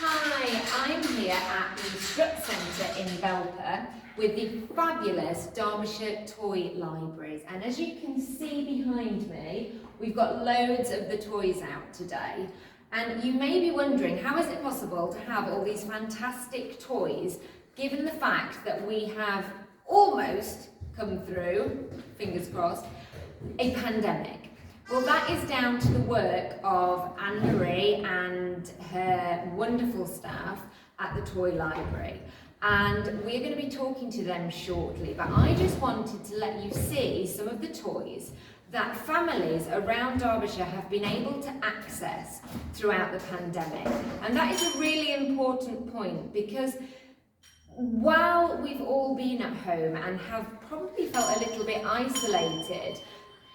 Hi, I'm here at the Strut Centre in Belper with the fabulous Derbyshire Toy Libraries, and as you can see behind me, we've got loads of the toys out today. And you may be wondering, how is it possible to have all these fantastic toys given the fact that we have almost come through, fingers crossed, a pandemic? Well, that is down to the work of Anne-Marie and her wonderful staff at the Toy Library. And we're going to be talking to them shortly, but I just wanted to let you see some of the toys that families around Derbyshire have been able to access throughout the pandemic. And that is a really important point, because while we've all been at home and have probably felt a little bit isolated,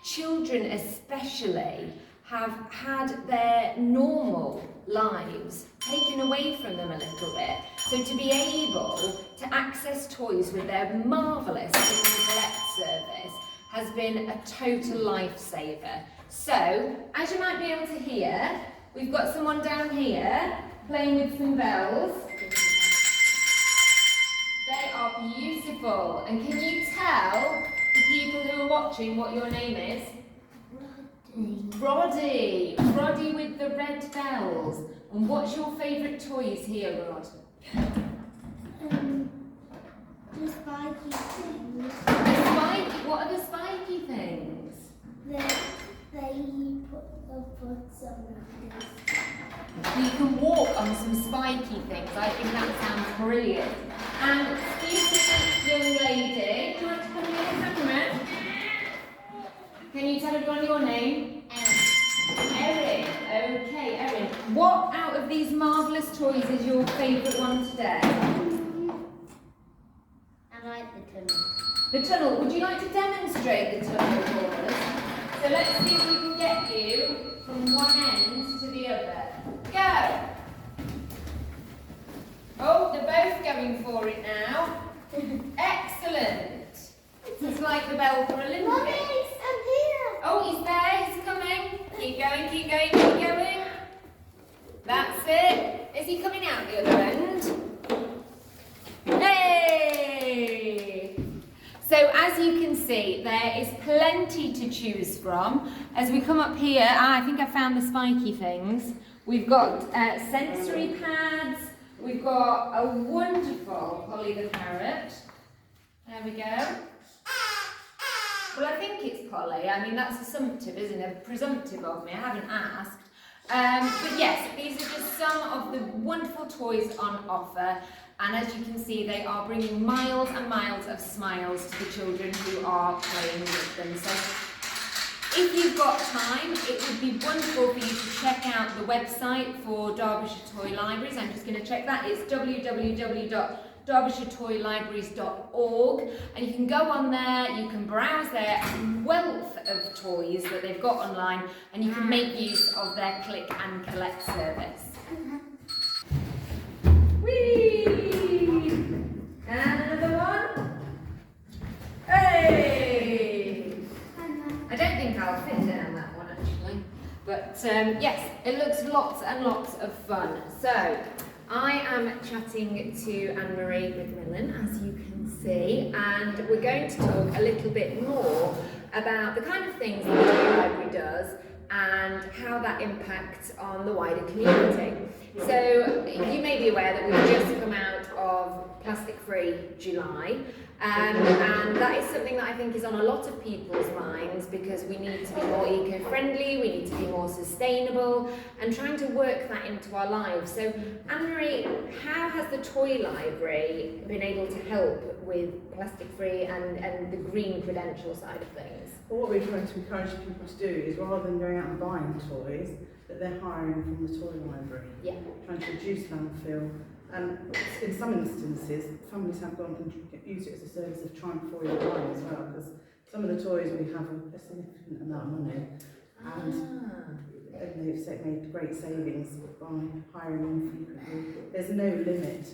children especially have had their normal lives taken away from them a little bit. So to be able to access toys with their marvellous Click and Collect service has been a total lifesaver. So, as you might be able to hear, we've got someone down here playing with some bells. They are beautiful. And can you tell the people who are watching what your name is? Roddy. Roddy with the red bells. And what's your favourite toys here, Rod? The spiky things. The spiky? What are the spiky things? They put the books on this. You can walk on some spiky things. I think that sounds brilliant. And excuse me, young lady, do you want to come here and camera? Can you tell everyone your name? Erin. Okay, Erin. What out of these marvellous toys is your favourite one today? I like the tunnel. The tunnel. Would you like to demonstrate the tunnel for us? So let's see if we can get you from one end to the other. Go! Oh, they're both going for it now. Excellent. It's like the Belper Olympics. Mommy, I'm here. Oh, he's there, he's coming. Keep going, keep going, keep going. That's it. Is he coming out the other end? Hey! So as you can see, there is plenty to choose from. As we come up here, I think I found the spiky things. We've got sensory pads. We've got a wonderful Polly the Parrot. There we go. Well, I think it's Polly. I mean, that's assumptive, isn't it? Presumptive of me. I haven't asked. But yes, these are just some of the wonderful toys on offer. And as you can see, they are bringing miles and miles of smiles to the children who are playing with them. So if you've got time, it would be wonderful for you to check out the website for Derbyshire Toy Libraries. I'm just going to check that. It's www.DerbyshireToyLibraries.org, and you can go on there, you can browse their wealth of toys that they've got online, and you can make use of their Click and Collect service. Whee! And another one. Hey! I don't think I'll fit down that one actually, but yes, it looks lots and lots of fun. So I am chatting to Anne-Marie McMillan, as you can see, and we're going to talk a little bit more about the kind of things that the Toy Library does and how that impacts on the wider community. So you may be aware that we've just come out of Plastic-Free July, and that is something that I think is on a lot of people's minds, because we need to be more eco-friendly, we need to be more sustainable, and trying to work that into our lives. So Anne-Marie, how has the Toy Library been able to help with plastic-free and the green credential side of things? Well, what we're trying to encourage people to do is, rather than going out and buying toys, that they're hiring from the Toy Library. Yeah. Trying to reduce landfill. And in some instances, families have gone and used it as a service of trying before you buy as well, because some of the toys we have a significant amount of money, and they've made great savings by hiring them frequently. There's no limit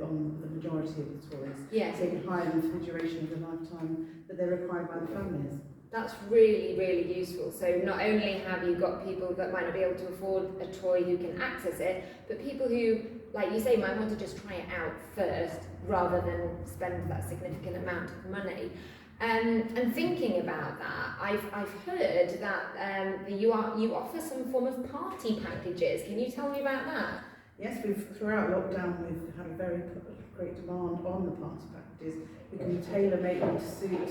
on the majority of the toys. Yeah. So you can hire them for the duration of the lifetime that they're required by the families. That's really, really useful. So not only have you got people that might not be able to afford a toy who can access it, but people who, like you say, might want to just try it out first rather than spend that significant amount of money. And thinking about that, I've heard that you offer some form of party packages. Can you tell me about that? Yes, throughout lockdown we've had a very great demand on the party packages. We can tailor make them to suit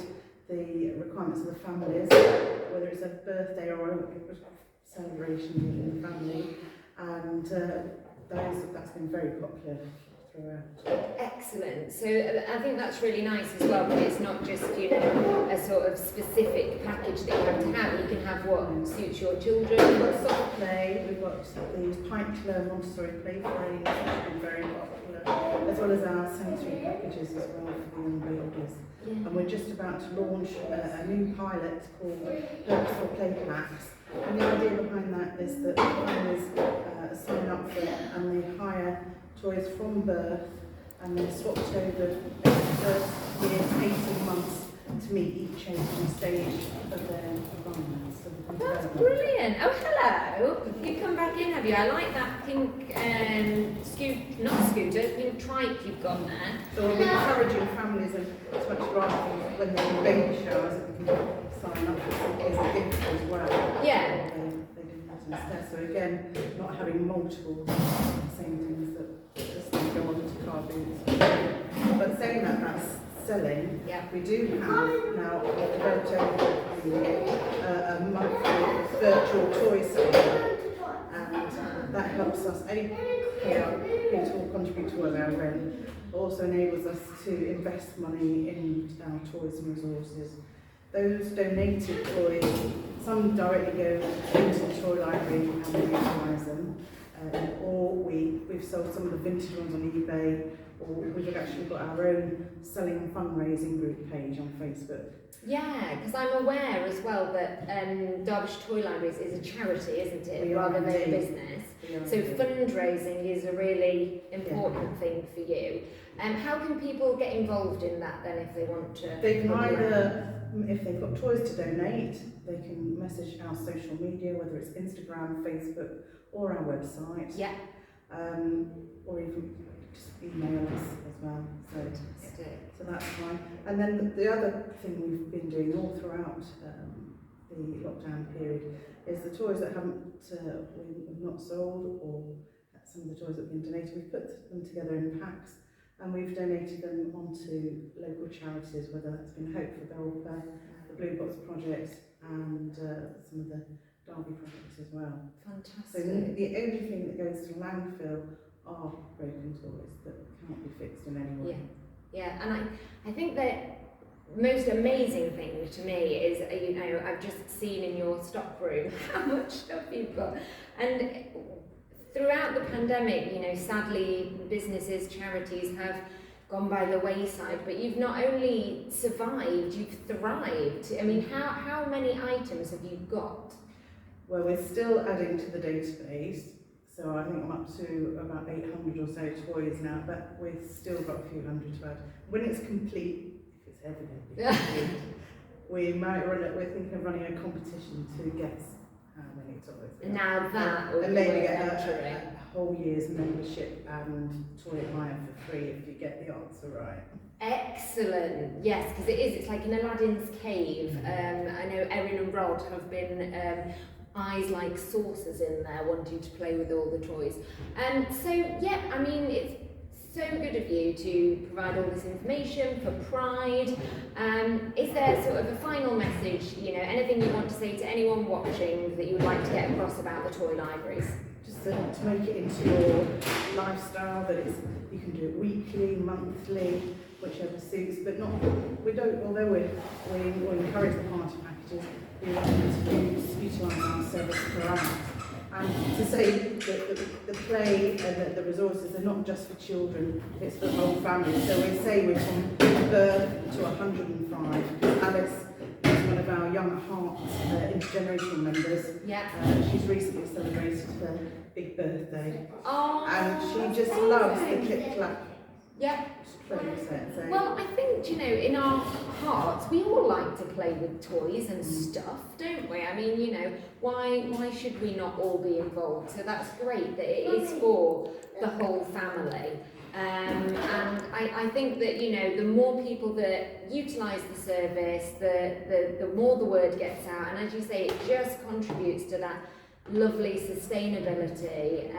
the requirements of the families, whether it's a birthday or a celebration within the family, and that's been very popular throughout. Excellent. So I think that's really nice as well, because it's not just, you know, a sort of specific package that you have to have. You can have what suits your children. We've got soft play, we've got these Pintler Montessori play frames, which have been very popular, as well as our sensory packages as well for the young babies. Yeah. And we're just about to launch a new pilot called Purposeful Play Packs. And the idea behind that is that families sign up for it and they hire toys from birth and then swapped over the first year's 18 months to meet each age and stage of their development. That's brilliant. Oh, hello. You've come back in, have you? I like that pink pink trike you've got there. So we're encouraging families as much rather when they're in baby showers that they can sign up for as a gift as well. Yeah. They do that instead. So again, not having multiple same things that just go on to car boots. But saying that that's selling, Yeah. we do have now developed a monthly virtual toy sale, and that helps us pay to contribute towards our rent, but also enables us to invest money in our toys and resources. Those donated toys, some directly go into the toy library and we utilise them, or we've sold some of the vintage ones on eBay, or we've actually got our own selling and fundraising group page on Facebook. Yeah, because I'm aware as well that Derbyshire Toy Libraries is a charity, isn't it, rather than a business. So fundraising is a really important thing for you. How can people get involved in that then if they want to? They can either, if they've got toys to donate, they can message our social media, whether it's Instagram, Facebook, or our website. Yeah. Or even just email us as well. So that's fine. And then the other thing we've been doing all throughout the lockdown period is the toys that we've not sold, or some of the toys that have been donated, we've put them together in packs and we've donated them onto local charities, whether that's been Hope for Belper, the Blue Box Project, and some of the Derby projects as well. Fantastic. So the only thing that goes to landfill are broken toys that can't be fixed in any way. Yeah, and I think that most amazing thing to me is, you know, I've just seen in your stock room how much stuff you've got. And throughout the pandemic, you know, sadly, businesses, charities have gone by the wayside, but you've not only survived, you've thrived. I mean, how many items have you got? Well, we're still adding to the database. So I think I'm up to about 800 or so toys now, but we've still got a few hundred to add. When it's complete, if it's ever going to be complete, we're thinking of running a competition to guess how many toys. Now that would and be maybe worth get entering. a whole year's membership and toy hire for free if you get the answer right. Excellent. Yes, because it's like an Aladdin's cave. I know Erin and Rod have been eyes like saucers in there wanting to play with all the toys. So yeah, I mean, it's so good of you to provide all this information for Pride. Is there sort of a final message, you know, anything you want to say to anyone watching that you would like to get across about the toy libraries? Just to make it into your lifestyle, that you can do it weekly, monthly, whichever suits, but not, although we encourage the party packages, we want them to utilise our service per annum. And to say that the play and the resources are not just for children, it's for the whole family. So we say we're from birth to 105. Alice is one of our Young at Heart intergenerational members. Yeah. She's recently celebrated her big birthday. Oh, and she just loves the clip-clap Yeah. Play set. So Well, I think, you know, in our hearts, we all like to play with toys and stuff, don't we? I mean, you know, why should we not all be involved? So that's great that it is for the whole family. And I think that, you know, the more people that utilise the service, the more the word gets out. And as you say, it just contributes to that lovely sustainability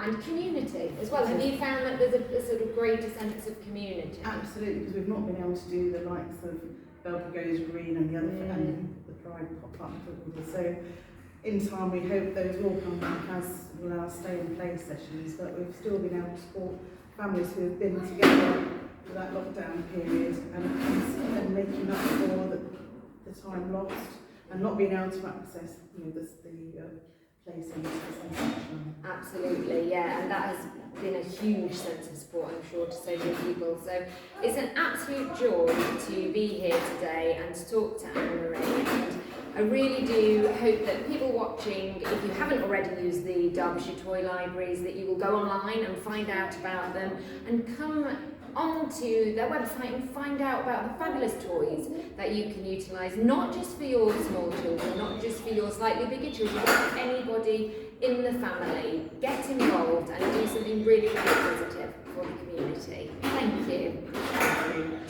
and community as well. Have you found that there's a sort of greater sense of community? absolutely, because we've not been able to do the likes of Belper Goes Green and the other and the Pride pop-up football. So in time we hope those will come back, as will our stay and play sessions, but we've still been able to support families who have been together for that lockdown period and making up for the time lost and not being able to access, you know, the play centres and such. Absolutely, yeah, and that has been a huge sense of support, I'm sure, to so many people. So it's an absolute joy to be here today and to talk to Anne-Marie. And I really do hope that people watching, if you haven't already used the Derbyshire Toy Libraries, that you will go online and find out about them and come onto their website and find out about the fabulous toys that you can utilise, not just for your small children, not just for your slightly bigger children, but for anybody in the family. Get involved and do something really, really positive for the community. Thank you. Thank you.